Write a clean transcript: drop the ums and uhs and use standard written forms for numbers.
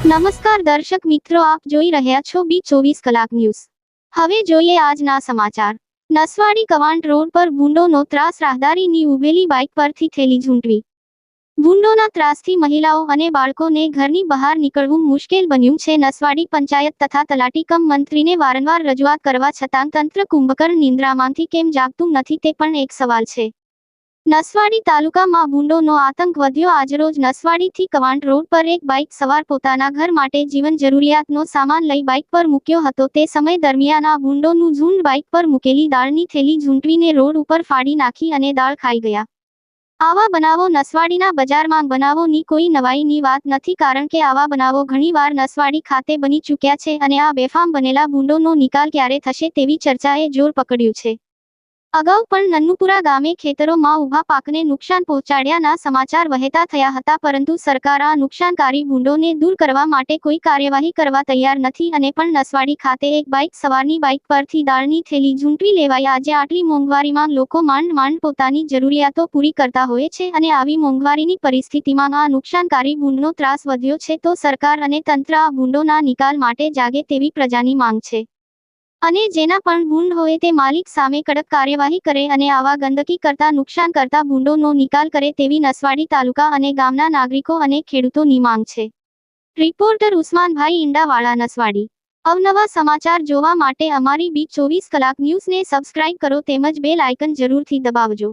નમસ્કાર દર્શક મિત્રો, આપ જોઈ રહ્યા છો બી24 કલાક ન્યૂઝ। હવે જોઈએ આજના સમાચાર। નસવાડી કવાંટ રોડ પર ભૂંડોનો ત્રાસ, રાહદારીની ઊભેલી બાઇક પરથી થેલી ઝૂંટવી। ભૂંડોના ત્રાસથી મહિલાઓ અને બાળકોને ઘરની બહાર નીકળવું મુશ્કેલ બન્યું છે। નસવાડી પંચાયત તથા તલાટી કમ મંત્રીને વારંવાર રજૂઆત કરવા છતાં તંત્ર કુંભકર્ણ નિંદ્રામાંથી કેમ જાગતું નથી તે પણ એક સવાલ છે। નસવાડી તાલુકામાં ભૂંડોનો આતંક વધ્યો। આજરોજ નસવાડીથી કવાંટ રોડ પર એક બાઇક સવાર પોતાના ઘર માટે જીવન જરૂરિયાતનો સામાન લઈ બાઇક પર મૂક્યો હતો। તે સમય દરમિયાન આ ભૂંડોનું ઝુંડ બાઇક પર મૂકેલી દાળની થેલી ઝૂંટવીને રોડ ઉપર ફાડી નાખી અને દાળ ખાઈ ગયા। આવા બનાવો નસવાડીના બજારમાં બનાવોની કોઈ નવાઈની વાત નથી, કારણ કે આવા બનાવો ઘણીવાર નસવાડી ખાતે બની ચૂક્યા છે અને આ બેફામ બનેલા ભૂંડોનો નિકાલ ક્યારે થશે તેવી ચર્ચાએ જોર પકડ્યું છે। અગાઉ પણ નન્નુપુરા ગામે ખેતરોમાં ઊભા પાકને નુકસાન પહોંચાડ્યાના સમાચાર વહેતા થયા હતા, પરંતુ સરકાર આ નુકસાનકારી ભૂંડોને દૂર કરવા માટે કોઈ કાર્યવાહી કરવા તૈયાર નથી અને પણ નસવાડી ખાતે એક બાઇક સવારની બાઇક પરથી દાળની થેલી ઝૂંટવી લેવાઈ। આજે આટલી મોંઘવારીમાં લોકો માંડ પોતાની જરૂરિયાતો પૂરી કરતા હોય છે અને આવી મોંઘવારીની પરિસ્થિતિમાં આ નુકસાનકારી ભૂંડનો ત્રાસ વધ્યો છે, તો સરકાર અને તંત્ર આ ભૂંડોના નિકાલ માટે જાગે તેવી પ્રજાની માંગ છે અને જેના પણ ભૂંડ હોય તે માલિક સામે કડક કાર્યવાહી કરે અને આવા ગંદકી કરતા નુકસાન કરતા ભૂંડોનો નિકાલ કરે તેવી નસવાડી તાલુકા અને ગામના નાગરિકો અને ખેડૂતોની માંગ છે। રિપોર્ટર ઉસ્માનભાઈ ઈંડાવાળા, નસવાડી। અવનવા સમાચાર જોવા માટે અમારી બી24 કલાક ન્યૂઝને સબસ્ક્રાઇબ કરો તેમજ બેલ આઇકન જરૂરથી દબાવજો।